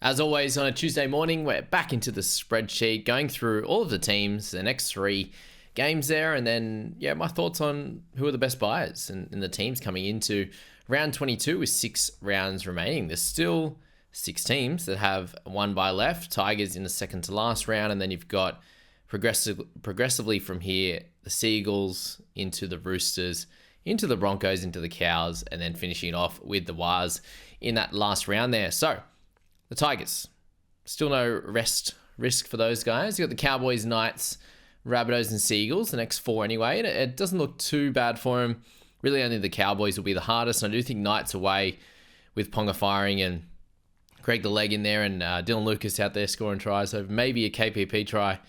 As always, on a Tuesday morning, we're back into the spreadsheet, going through all of the teams, the next three games there, and then, my thoughts on who are the best buyers and the teams coming into round 22 with 6 rounds remaining. There's still 6 teams that have one bye left. Tigers in the second to last round, and then you've got progressively from here, the Seagulls into the Roosters, into the Broncos, into the Cows, and then finishing off with the Wars in that last round there. So, the Tigers, still no rest risk for those guys. You got the Cowboys, Knights, Rabbitohs and Seagulls, the next 4 anyway. And it doesn't look too bad for them. Really only the Cowboys will be the hardest. And I do think Knights away with Ponga firing and Craig the leg in there and Dylan Lucas out there scoring tries. So maybe a KPP try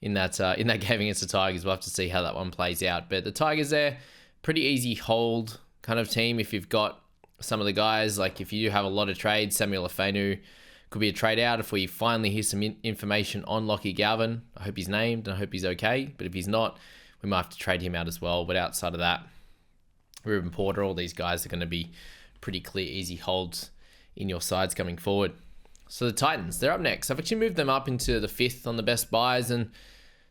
in that game against the Tigers. We'll have to see how that one plays out. But the Tigers there, pretty easy hold kind of team if you've got some of the guys. Like if you have a lot of trades, Samuel Afenu could be a trade out if we finally hear some information on Lockie Galvin. I hope he's named and I hope he's okay. But if he's not, we might have to trade him out as well. But outside of that, Ruben Porter, all these guys are going to be pretty clear, easy holds in your sides coming forward. So the Titans, they're up next. I've actually moved them up into the 5th on the best buys. And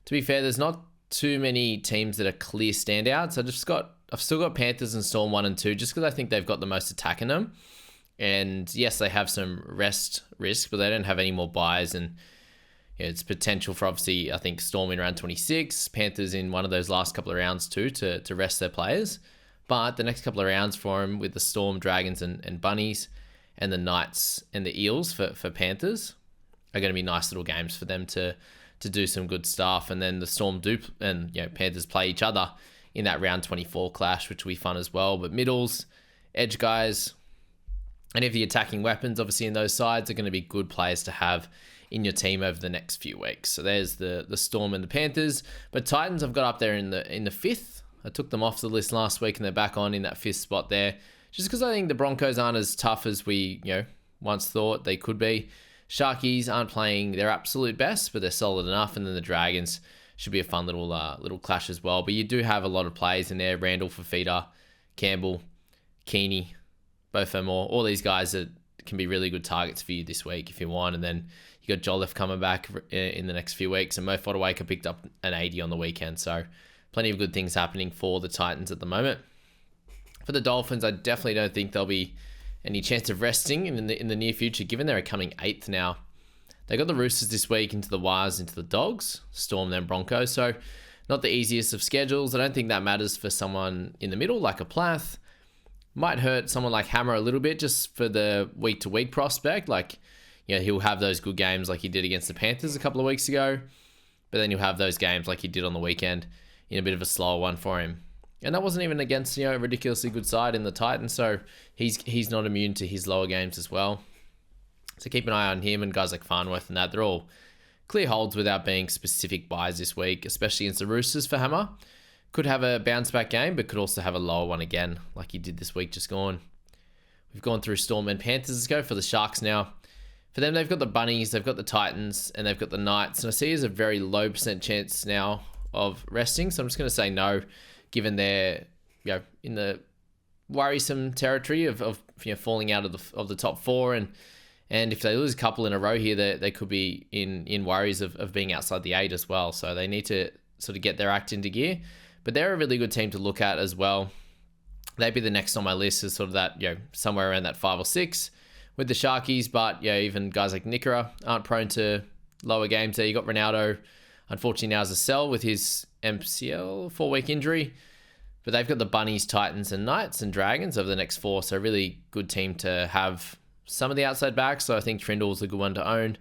to be fair, there's not too many teams that are clear standouts. I've still got Panthers and Storm 1 and 2 just because I think they've got the most attack in them. And yes, they have some rest risk, but they don't have any more buys. And it's potential for obviously, I think, Storm in round 26, Panthers in one of those last couple of rounds too to rest their players. But the next couple of rounds for them with the Storm, Dragons and Bunnies and the Knights and the Eels for Panthers are going to be nice little games for them to do some good stuff. And then the Storm and Panthers play each other in that round 24 clash, which will be fun as well. But middles, edge guys, and if the attacking weapons, obviously, in those sides are going to be good players to have in your team over the next few weeks. So there's the Storm and the Panthers. But Titans I've got up there in the 5th. I took them off the list last week and they're back on in that 5th spot there. Just because I think the Broncos aren't as tough as we once thought they could be. Sharkies aren't playing their absolute best, but they're solid enough. And then the Dragons should be a fun little clash as well. But you do have a lot of players in there. Randall, Fafita, Campbell, Keeney, both of them, all these guys that can be really good targets for you this week if you want. And then you got Jolliffe coming back in the next few weeks. And Mo Fodawaker picked up an 80 on the weekend. So plenty of good things happening for the Titans at the moment. For the Dolphins, I definitely don't think there'll be any chance of resting in the near future, given they're coming 8th now. They got the Roosters this week into the Wires, into the Dogs, Storm, then Broncos. So not the easiest of schedules. I don't think that matters for someone in the middle like a Plath. Might hurt someone like Hammer a little bit just for the week-to-week prospect. Like, he'll have those good games like he did against the Panthers a couple of weeks ago. But then you'll have those games like he did on the weekend in a bit of a slower one for him. And that wasn't even against, a ridiculously good side in the Titans. So he's not immune to his lower games as well. So keep an eye on him and guys like Farnworth and that. They're all clear holds without being specific buys this week, especially against the Roosters for Hammer. Could have a bounce back game, but could also have a lower one again, like he did this week just gone. We've gone through Storm and Panthers. Let's go for the Sharks now. For them, they've got the Bunnies, they've got the Titans, and they've got the Knights. And I see there's a very low % chance now of resting. So I'm just going to say no, given they're in the worrisome territory of falling out of the top 4. And if they lose a couple in a row here, they could be in worries of being outside the 8 as well. So they need to sort of get their act into gear. But they're a really good team to look at as well. They'd be the next on my list as sort of that, somewhere around that 5 or 6 with the Sharkies. But, even guys like Nickera aren't prone to lower games there. You got Ronaldo, unfortunately now as a sell with his MCL 4-week injury. But they've got the Bunnies, Titans and Knights and Dragons over the next 4. So a really good team to have some of the outside backs. So I think Trindle's a good one to own.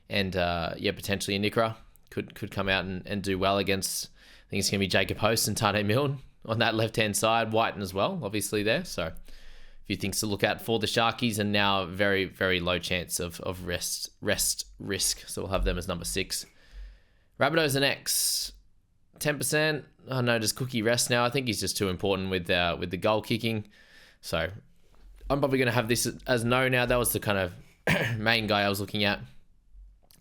And, potentially a Nickera could come out and do well against... I think it's going to be Jacob Host and Tane Milne on that left-hand side. Whiten as well, obviously, there. So a few things to look at for the Sharkies, and now very, very low chance of rest risk. So we'll have them as number 6. Rabbitohs and X, 10%. Oh no, does Cookie rest now? I think he's just too important with the goal kicking. So I'm probably going to have this as no now. That was the kind of main guy I was looking at.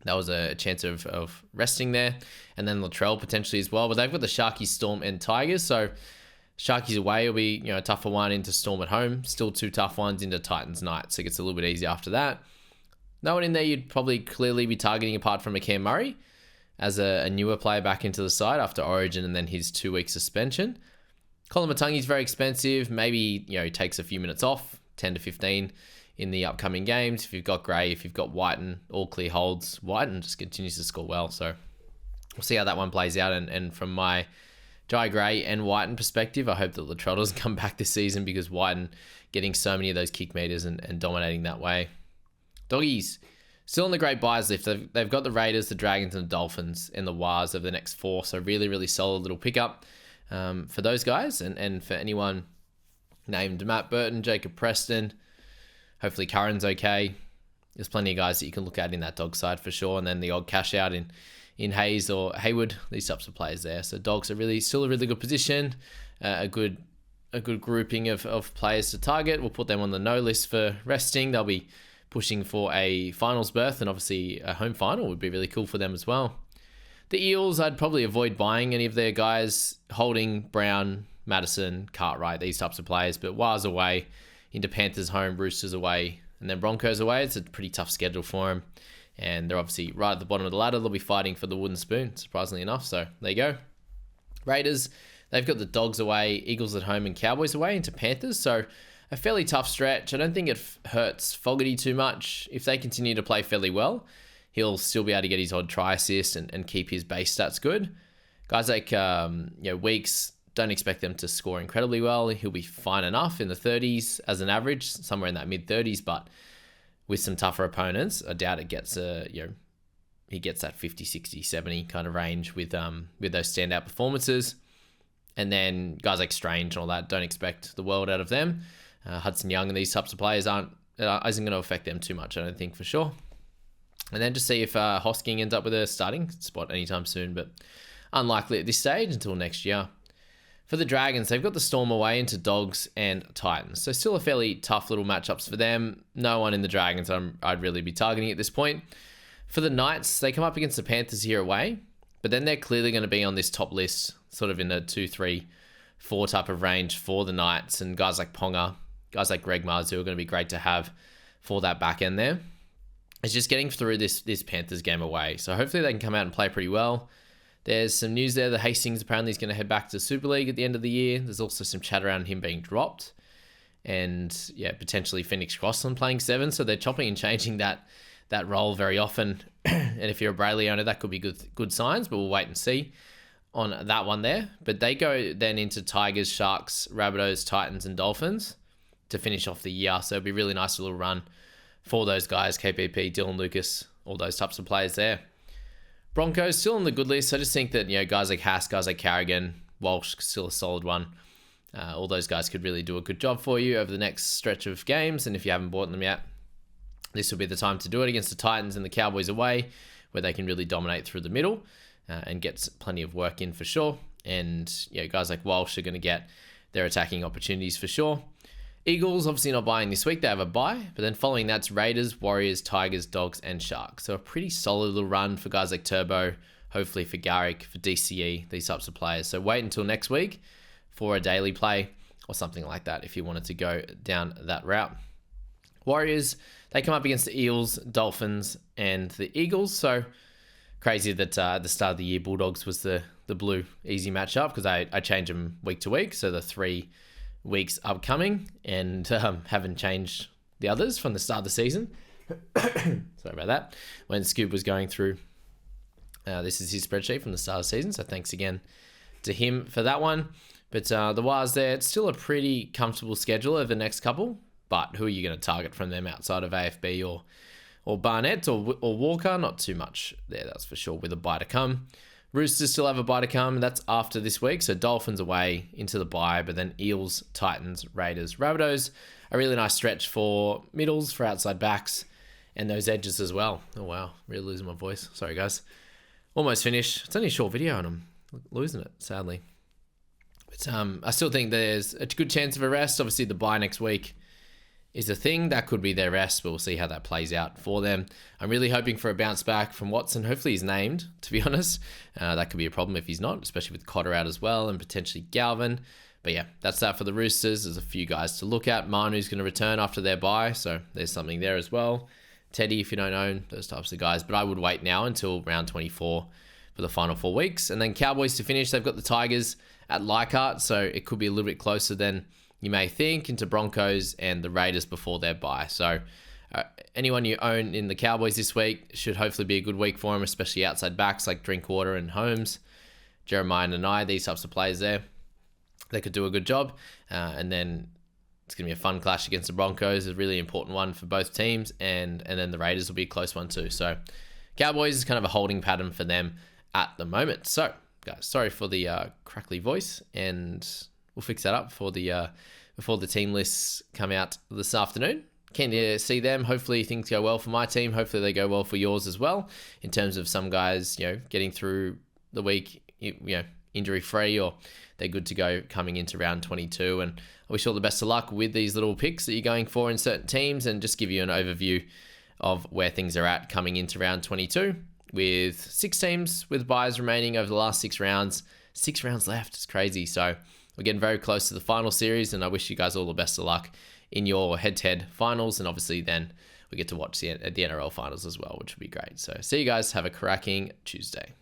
That was a chance of resting there. And then Latrell potentially as well. But they've got the Sharkies, Storm, and Tigers. So Sharkies away will be a tougher one, into Storm at home. Still 2 tough ones into Titans, Knights. So it gets a little bit easier after that. No one in there you'd probably clearly be targeting apart from Cam Murray as a newer player back into the side after Origin and then his 2-week suspension. Colin Matungi's very expensive. Maybe, he takes a few minutes off, 10 to 15 in the upcoming games. If you've got Gray, if you've got Whiten, all clear holds. Whiten just continues to score well. So we'll see how that one plays out. And from my Jai Gray and Whiten perspective, I hope that Latrell doesn't come back this season because Whiten getting so many of those kick meters and dominating that way. Doggies, still on the great buys list. They've got the Raiders, the Dragons, and the Dolphins and the Wars over the next 4. So really, really solid little pickup for those guys. And for anyone named Matt Burton, Jacob Preston, hopefully Curran's okay. There's plenty of guys that you can look at in that dog side for sure. And then the odd cash out in Hayes or Hayward, these types of players there. So dogs are really still a really good position, a good grouping of players to target. We'll put them on the no list for resting. They'll be pushing for a finals berth, and obviously a home final would be really cool for them as well. The Eels, I'd probably avoid buying any of their guys. Holding, Brown, Madison, Cartwright, these types of players. But Wars away, into Panthers home, Roosters away, and then Broncos away. It's a pretty tough schedule for them. And they're obviously right at the bottom of the ladder. They'll be fighting for the wooden spoon, surprisingly enough. So there you go. Raiders, they've got the Dogs away, Eagles at home, and Cowboys away into Panthers. So a fairly tough stretch. I don't think it hurts Fogarty too much. If they continue to play fairly well, he'll still be able to get his odd try assist and keep his base stats good. Guys like Weeks, don't expect them to score incredibly well. He'll be fine enough in the 30s as an average, somewhere in that mid-30s, but with some tougher opponents, I doubt it gets he gets that 50, 60, 70 kind of range with those standout performances. And then guys like Strange and all that, don't expect the world out of them. Hudson Young and these types of players isn't going to affect them too much, I don't think, for sure. And then just see if Hosking ends up with a starting spot anytime soon, but unlikely at this stage until next year. For the Dragons, they've got the Storm away into Dogs and Titans. So still a fairly tough little matchups for them. No one in the Dragons I'd really be targeting at this point. For the Knights, they come up against the Panthers here away, but then they're clearly going to be on this top list, sort of in a 2, 3, 4 type of range for the Knights, and guys like Ponga, guys like Greg Mars, who are going to be great to have for that back end there. It's just getting through this Panthers game away. So hopefully they can come out and play pretty well. There's some news there that Hastings apparently is going to head back to the Super League at the end of the year. There's also some chat around him being dropped. And potentially Phoenix Crossland playing 7. So they're chopping and changing that role very often. And if you're a Brayley owner, that could be good signs, but we'll wait and see on that one there. But they go then into Tigers, Sharks, Rabbitohs, Titans, and Dolphins to finish off the year. So it'll be a really nice little run for those guys, KPP, Dylan Lucas, all those types of players there. Broncos still on the good list. I just think that guys like Haas, guys like Carrigan, Walsh, still a solid one. All those guys could really do a good job for you over the next stretch of games. And if you haven't bought them yet, this will be the time to do it against the Titans and the Cowboys away, where they can really dominate through the middle and get plenty of work in for sure. And guys like Walsh are going to get their attacking opportunities for sure. Eagles, obviously not buying this week. They have a bye. But then following that's Raiders, Warriors, Tigers, Dogs, and Sharks. So a pretty solid little run for guys like Turbo, hopefully for Garrick, for DCE, these types of players. So wait until next week for a daily play or something like that if you wanted to go down that route. Warriors, they come up against the Eels, Dolphins, and the Eagles. So crazy that at the start of the year, Bulldogs was the blue easy matchup because I change them week to week. So the 3 weeks upcoming and haven't changed the others from the start of the season. Sorry about that. When Scoob was going through, this is his spreadsheet from the start of the season. So thanks again to him for that one. But the Wars there, it's still a pretty comfortable schedule over the next couple. But who are you going to target from them outside of AFB or Barnett or Walker? Not too much there, that's for sure, with a bye to come. Roosters still have a bye to come. That's after this week. So Dolphins away into the bye, but then Eels, Titans, Raiders, Rabbitohs. A really nice stretch for middles, for outside backs, and those edges as well. Oh, wow. Really losing my voice. Sorry, guys. Almost finished. It's only a short video and I'm losing it, sadly. But I still think there's a good chance of a rest. Obviously, the bye next week is a thing. That could be their rest, but we'll see how that plays out for them. I'm really hoping for a bounce back from Watson. Hopefully he's named, to be honest. That could be a problem if he's not, especially with Cotter out as well and potentially Galvin. But yeah, that's that for the Roosters. There's a few guys to look at. Manu's going to return after their bye, so there's something there as well. Teddy if you don't own those types of guys. But I would wait now until round 24 for the final 4 weeks. And then Cowboys to finish, they've got the Tigers at Leichhardt, so it could be a little bit closer than you may think, into Broncos and the Raiders before their bye. So anyone you own in the Cowboys this week should hopefully be a good week for them, especially outside backs like Drinkwater and Holmes, Jeremiah Nanai, these types of players there. They could do a good job. And then it's going to be a fun clash against the Broncos, a really important one for both teams. And then the Raiders will be a close one too. So Cowboys is kind of a holding pattern for them at the moment. So guys, sorry for the crackly voice, and we'll fix that up for the before the team lists come out this afternoon. Keen to see them. Hopefully things go well for my team. Hopefully they go well for yours as well, in terms of some guys, getting through the week, injury free, or they're good to go coming into round 22. And I wish you all the best of luck with these little picks that you're going for in certain teams, and just give you an overview of where things are at coming into round 22, with 6 teams with buys remaining over the last 6 rounds. 6 rounds left. It's crazy. So we're getting very close to the final series, and I wish you guys all the best of luck in your head-to-head finals. And obviously then we get to watch the NRL finals as well, which would be great. So see you guys. Have a cracking Tuesday.